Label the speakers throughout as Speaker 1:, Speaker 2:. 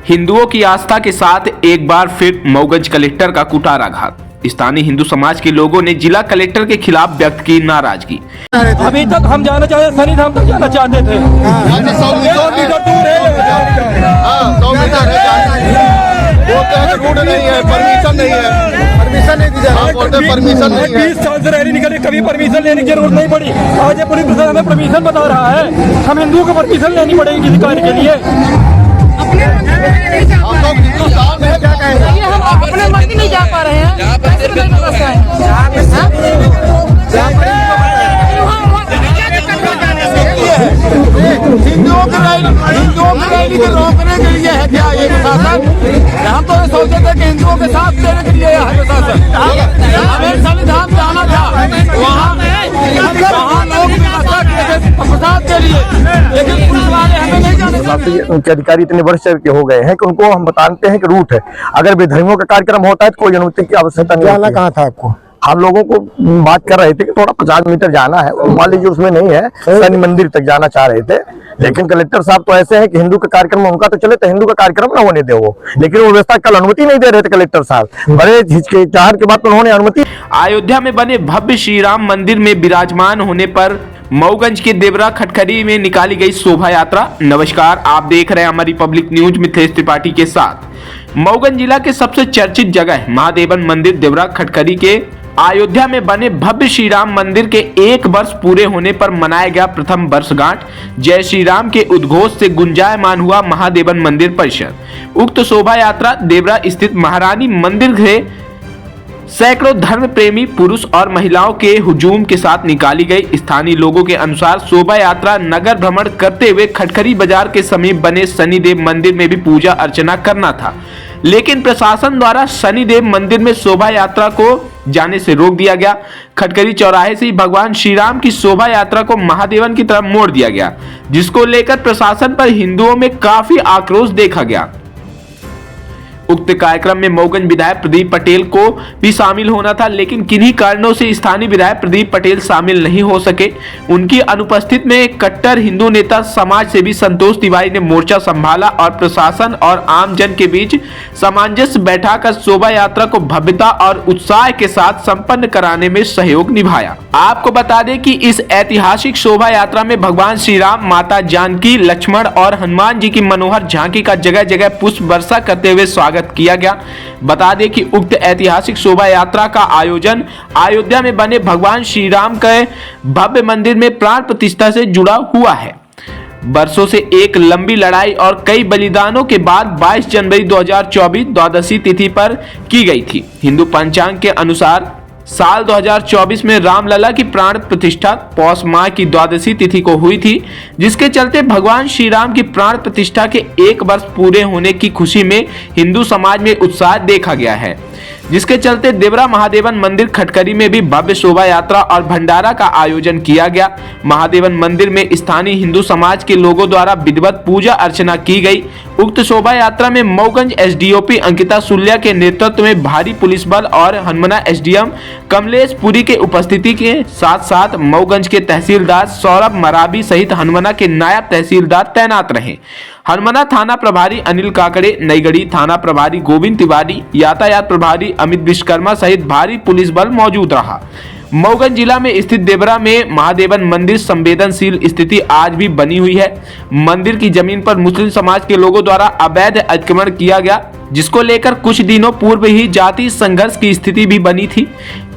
Speaker 1: हिंदुओं की आस्था के साथ एक बार फिर मऊगंज कलेक्टर का कुठाराघात। स्थानीय हिंदू समाज के लोगों ने जिला कलेक्टर के खिलाफ व्यक्त की नाराजगी।
Speaker 2: अभी तक हम जाना चाहते, शनि धाम तक जाना चाहते थे। 100 मीटर दूर है,
Speaker 3: रूट नहीं है, परमिशन नहीं है, परमिशन नहीं दी जा रही है, परमिशन नहीं है।
Speaker 2: 20 साल से रैली निकली, कभी परमिशन लेने की जरूरत नहीं पड़ी। आज ये पुलिस प्रशासन हमें परमिशन बता रहा है, हम हिंदुओं को परमिशन लेनी पड़ेगी किसी कार्य के लिए।
Speaker 3: हम लोग हिंदुस्तान में क्या कहेंगे,
Speaker 4: हम अपने मंदिर नहीं जा पा रहे हैं।
Speaker 3: हिंदुओं की रैली को रोकने के लिए है क्या ये प्रशासन? हम तो ये सोचते थे कि हिंदुओं के साथ देने के लिए है प्रशासन। हमें संविधान जाना था, वहाँ लोग व्यवस्था किए थे प्रसाद के लिए, लेकिन पुलिस वाले हमें नहीं जाने।
Speaker 5: उनके अधिकारी इतने वर्ष के हो गए हैं कि उनको हम बताते हैं कि रूट है, अगर बेधर्मियों का कार्यक्रम होता है तो कोई अनुमति की आवश्यकता नहीं। जाना कहाँ था आपको? हम लोगों को बात कर रहे थे कि थोड़ा 50 मीटर जाना है, मान लीजिए उसमें नहीं है, शनि मंदिर तक जाना चाह रहे थे, लेकिन कलेक्टर साहब तो ऐसे हैं कि हिंदू का कार्यक्रम उनका तो चले तो हिंदू का कार्यक्रम ना होने दे वो, लेकिन वो व्यवस्था कल अनुमति नहीं दे रहे थे कलेक्टर साहब, बड़े हिचकिचाहट के बाद तो उन्होंने अनुमति।
Speaker 1: अयोध्या में बने भव्य श्री राम मंदिर में विराजमान होने पर मऊगंज के देवरा खटखरी में निकाली गई शोभा यात्रा। नमस्कार, आप देख रहे हैं हमारी पब्लिक न्यूज मिथिलेश त्रिपाठी के साथ। मऊगंज जिला के सबसे चर्चित जगह महादेवन मंदिर देवरा खटखरी के अयोध्या में बने भव्य श्री राम मंदिर के 1 वर्ष पूरे होने पर मनाया गया प्रथम वर्षगांठ। जय श्री राम के उद्घोष से गुंजायमान हुआ महादेवन मंदिर परिसर। उक्त शोभा यात्रा देवरा स्थित महारानी मंदिर से सैकड़ों धर्म प्रेमी पुरुष और महिलाओं के हुजूम के साथ निकाली गई। स्थानीय लोगों के अनुसार शोभा यात्रा नगर भ्रमण करते हुए खटखरी बाजार के समीप बने शनिदेव मंदिर में भी पूजा अर्चना करना था, लेकिन प्रशासन द्वारा शनिदेव मंदिर में शोभा यात्रा को जाने से रोक दिया गया। खटखरी चौराहे से ही भगवान श्री राम की शोभा यात्रा को महादेवन की तरफ मोड़ दिया गया, जिसको लेकर प्रशासन पर हिंदुओं में काफी आक्रोश देखा गया। उक्त कार्यक्रम में मऊगंज विधायक प्रदीप पटेल को भी शामिल होना था, लेकिन किन्हीं कारणों से स्थानीय विधायक प्रदीप पटेल शामिल नहीं हो सके। उनकी अनुपस्थिति में कट्टर हिंदू नेता समाज सेवी संतोष तिवारी ने मोर्चा संभाला और प्रशासन और आम जन के बीच सामंजस्य बैठाकर शोभा यात्रा को भव्यता और उत्साह के साथ संपन्न कराने में सहयोग निभाया। आपको बता दें कि इस ऐतिहासिक शोभा यात्रा में भगवान श्री राम, माता जानकी, लक्ष्मण और हनुमान जी की मनोहर झांकी का जगह जगह पुष्प वर्षा करते हुए स्वागत किया गया। बता दें कि उक्त ऐतिहासिक शोभा यात्रा का आयोजन अयोध्या में बने भगवान श्री राम के भव्य मंदिर में प्राण प्रतिष्ठा से जुड़ा हुआ है। वर्षों से एक लंबी लड़ाई और कई बलिदानों के बाद 22 जनवरी 2024 द्वादशी तिथि पर की गई थी। हिंदू पंचांग के अनुसार साल 2024 में रामलला की प्राण प्रतिष्ठा पौष माह की द्वादशी तिथि को हुई थी, जिसके चलते भगवान श्री राम की प्राण प्रतिष्ठा के 1 वर्ष पूरे होने की खुशी में हिंदू समाज में उत्साह देखा गया है, जिसके चलते देवरा महादेवन मंदिर खटखरी में भी भव्य शोभा यात्रा और भंडारा का आयोजन किया गया। महादेवन मंदिर में स्थानीय हिंदू समाज के लोगों द्वारा विधिवत पूजा अर्चना की गई। उक्त शोभा यात्रा में मऊगंज एसडीओपी अंकिता सुल्या के नेतृत्व में भारी पुलिस बल और हनुमाना एसडीएम कमलेश पुरी के उपस्थिति के साथ साथ मऊगंज के तहसीलदार सौरभ मराबी सहित हनुमाना के नायब तहसीलदार तैनात रहे। हनुमाना थाना प्रभारी अनिल काकड़े, नईगढ़ी थाना प्रभारी गोविंद तिवारी, यातायात प्रभारी अमित विश्वकर्मा सहित भारी पुलिस बल मौजूद रहा। मऊगंज जिला में स्थित देवरा में महादेवन मंदिर संवेदनशील स्थिति आज भी बनी हुई है। मंदिर की जमीन पर मुस्लिम समाज के लोगों द्वारा अवैध अतिक्रमण किया गया, जिसको लेकर कुछ दिनों पूर्व ही जातीय संघर्ष की स्थिति भी बनी थी।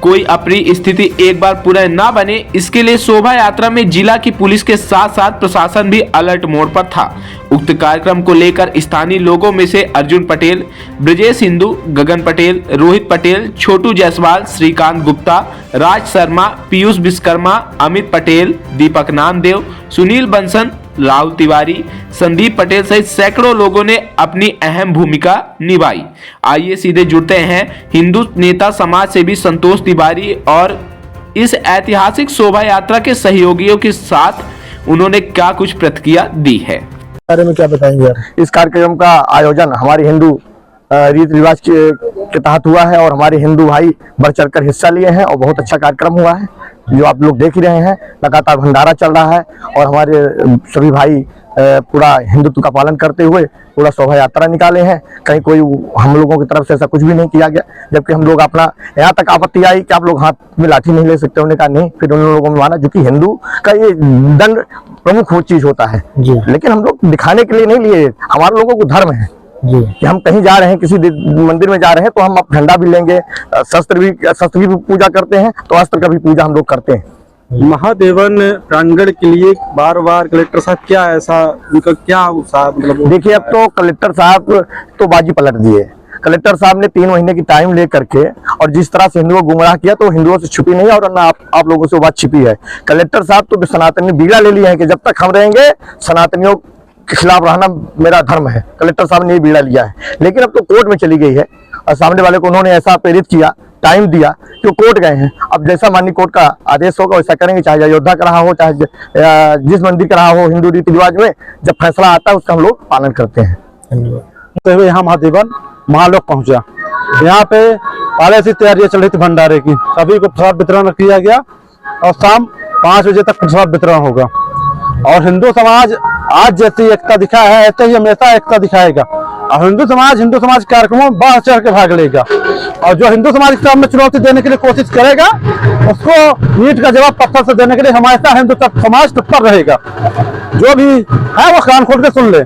Speaker 1: कोई अप्रिय स्थिति एक बार पुनः न बने, इसके लिए शोभा यात्रा में जिला की पुलिस के साथ साथ प्रशासन भी अलर्ट मोड पर था। उक्त कार्यक्रम को लेकर स्थानीय लोगों में से अर्जुन पटेल, ब्रजेश हिंदू, गगन पटेल, रोहित पटेल, छोटू जायसवाल, श्रीकांत गुप्ता, राज शर्मा, पीयूष विश्वकर्मा, अमित पटेल, दीपक नामदेव, सुनील बंसन, राहुल तिवारी, संदीप पटेल सहित सैकड़ों लोगों ने अपनी अहम भूमिका निभाई। आइए सीधे जुड़ते हैं हिंदू नेता समाज सेवी संतोष तिवारी और इस ऐतिहासिक शोभा यात्रा के सहयोगियों के साथ उन्होंने क्या कुछ प्रतिक्रिया दी है।
Speaker 5: बारे में क्या बताएंगे? इस कार्यक्रम का आयोजन हमारे हिंदू रीति रिवाज के तहत हुआ है और हमारे हिंदू भाई बढ़ चढ़कर हिस्सा लिए हैं और बहुत अच्छा कार्यक्रम हुआ है, जो आप लोग देख ही रहे हैं। लगातार भंडारा चल रहा है और हमारे सभी भाई पूरा हिंदुत्व का पालन करते हुए पूरा शोभा यात्रा निकाले हैं। कहीं कोई हम लोगों की तरफ से ऐसा कुछ भी नहीं किया गया, जबकि हम लोग अपना यहाँ तक आपत्ति आई कि आप लोग हाथ में लाठी नहीं ले सकते, उन्होंने कहा नहीं। फिर उन लोगों ने माना, जो कि हिंदू का ये दंड प्रमुख वो चीज होता है जी। लेकिन हम लोग दिखाने के लिए नहीं लिए, हमारे लोगों को धर्म है जी कि हम कहीं जा रहे हैं, किसी मंदिर में जा रहे हैं तो हम झंडा भी लेंगे, शस्त्र की भी पूजा करते हैं, तो अस्त्र का भी पूजा हम लोग करते हैं।
Speaker 6: महादेवन प्रांगण के लिए बार बार कलेक्टर साहब क्या ऐसा उनका क्या उत्साह, मतलब
Speaker 5: देखिए अब तो कलेक्टर साहब तो बाजी पलट दिए। कलेक्टर साहब ने 3 महीने की टाइम ले करके और जिस तरह से हिंदुओं को गुमराह किया, तो हिंदुओं से छुपी नहीं और ना आप लोगों से वो बात छिपी है। कलेक्टर साहब तो सनातनी बीड़ा ले लिया है कि जब तक हम रहेंगे सनातनियों के खिलाफ रहना मेरा धर्म है। कलेक्टर साहब ने ये बीड़ा लिया है, लेकिन अब तो कोर्ट में चली गई है और सामने वाले को उन्होंने ऐसा प्रेरित किया, टाइम दिया कि वो कोर्ट गए हैं। अब जैसा माननीय कोर्ट का आदेश होगा वैसा करेंगे, चाहे अयोध्या का रहा हो, चाहे जिस मंदिर का रहा हो। हिंदू रीति रिवाज में जब फैसला आता है उसका हम लोग पालन करते हैं।
Speaker 6: तो यहाँ महादेवन महालोक पहुंचा, यहाँ पे पहले से तैयारियां चल रही थी भंडारे की, सभी को प्रसाद वितरण किया गया और शाम 5 बजे तक प्रसाद वितरण होगा। और हिंदू समाज आज जैसी एकता दिखा है ऐसे ही हमेशा एकता दिखाएगा और हिंदू समाज कार्यक्रमों में बढ़ चढ़ के भाग लेगा। और जो हिंदू समाज के सामने चुनौती देने के लिए कोशिश करेगा उसको ईंट का जवाब पत्थर से देने के लिए हमेशा हिंदू समाज तत्पर रहेगा। जो भी है वो कान खोल के सुन ले।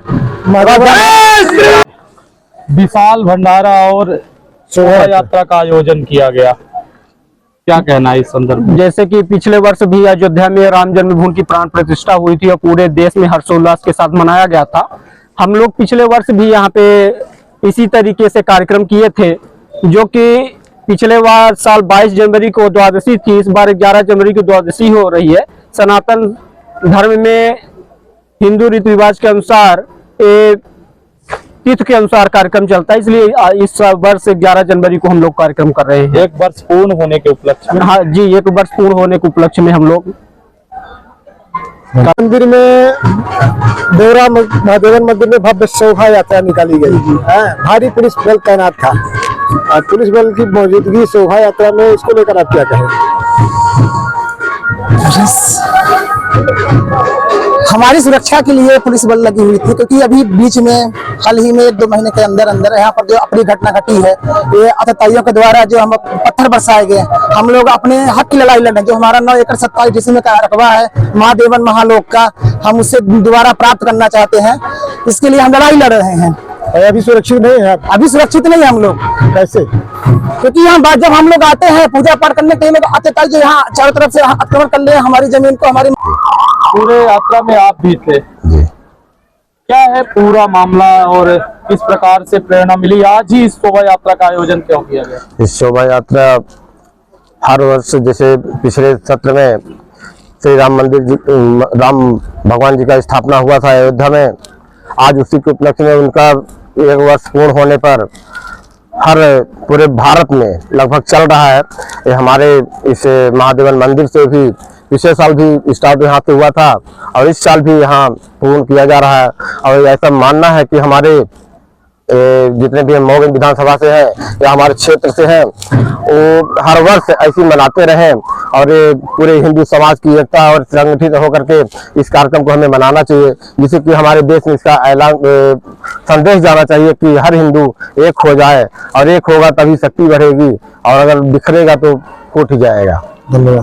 Speaker 7: विशाल भंडारा और शोभा यात्रा का आयोजन किया गया, क्या कहना है इस संदर्भ में?
Speaker 8: जैसे कि पिछले वर्ष भी अयोध्या में राम जन्मभूमि की प्राण प्रतिष्ठा हुई थी और पूरे देश में हर्षोल्लास के साथ मनाया गया था। हम लोग पिछले वर्ष भी यहाँ पे इसी तरीके से कार्यक्रम किए थे, जो कि पिछले साल 22 जनवरी को द्वादशी थी, इस बार 11 जनवरी को द्वादशी हो रही है। सनातन धर्म में हिंदू रीति रिवाज के अनुसार तिथि के अनुसार कार्यक्रम चलता है, इसलिए इस वर्ष 11 जनवरी को हम लोग कार्यक्रम कर रहे हैं।
Speaker 7: 1 वर्ष पूर्ण होने के उपलक्ष्य में।
Speaker 8: हाँ जी, 1 वर्ष पूर्ण होने के उपलक्ष्य में हम लोग
Speaker 5: मंदिर में देवरा महादेवन मंदिर में भव्य शोभा यात्रा निकाली गई। भारी पुलिस बल तैनात था और पुलिस बल की मौजूदगी शोभा यात्रा में, इसको लेकर आप क्या कहें?
Speaker 4: हमारी सुरक्षा के लिए पुलिस बल लगी हुई थी, क्योंकि अभी बीच में हाल ही में 1-2 महीने के अंदर यहाँ पर जो अपनी घटना घटी है, ये आतताइयों के द्वारा जो हम पत्थर बरसाए गए, हम लोग अपने हक की लड़ाई लड़ रहे हैं। जो हमारा 9 एकड़ 27 डिसमिल का रकबा है महादेवन महालोक का, हम उसे दोबारा प्राप्त करना चाहते हैं। इसके लिए हम लड़ाई लड़ रहे हैं।
Speaker 5: अभी सुरक्षित नहीं है?
Speaker 4: अभी सुरक्षित नहीं है हम लोग।
Speaker 5: कैसे?
Speaker 4: क्योंकि यहाँ जब हम लोग आते हैं पूजा पाठ करने के लिए, लोग आतताई जो यहाँ चारों तरफ से आक्रमण कर ले हमारी जमीन को, हमारी
Speaker 7: पूरे यात्रा में आप भी थे, क्या है पूरा मामला और किस प्रकार से प्रेरणा मिली? आज ही इस शोभा यात्रा का आयोजन क्यों किया गया?
Speaker 5: इस शोभा यात्रा हर वर्ष जैसे पिछले सत्र में श्री राम भगवान जी का स्थापना हुआ था अयोध्या में, आज उसी के उपलक्ष्य में उनका 1 वर्ष पूर्ण होने पर हर पूरे भारत में लगभग चल रहा है। ये हमारे इस महादेवन मंदिर से भी पिछले साल भी स्टार्ट यहाँ से हुआ था और इस साल भी यहाँ पूर्ण किया जा रहा है। और ऐसा मानना है कि हमारे जितने भी मऊ विधानसभा से हैं या हमारे क्षेत्र से हैं, वो हर वर्ष ऐसी मनाते रहें और पूरे हिंदू समाज की एकता और संगठित होकर के इस कार्यक्रम को हमें मनाना चाहिए, जिससे कि हमारे देश में इसका ऐलान संदेश जाना चाहिए कि हर हिंदू एक हो जाए और एक होगा तभी शक्ति बढ़ेगी और अगर बिखरेगा तो फूट ही जाएगा। धन्यवाद।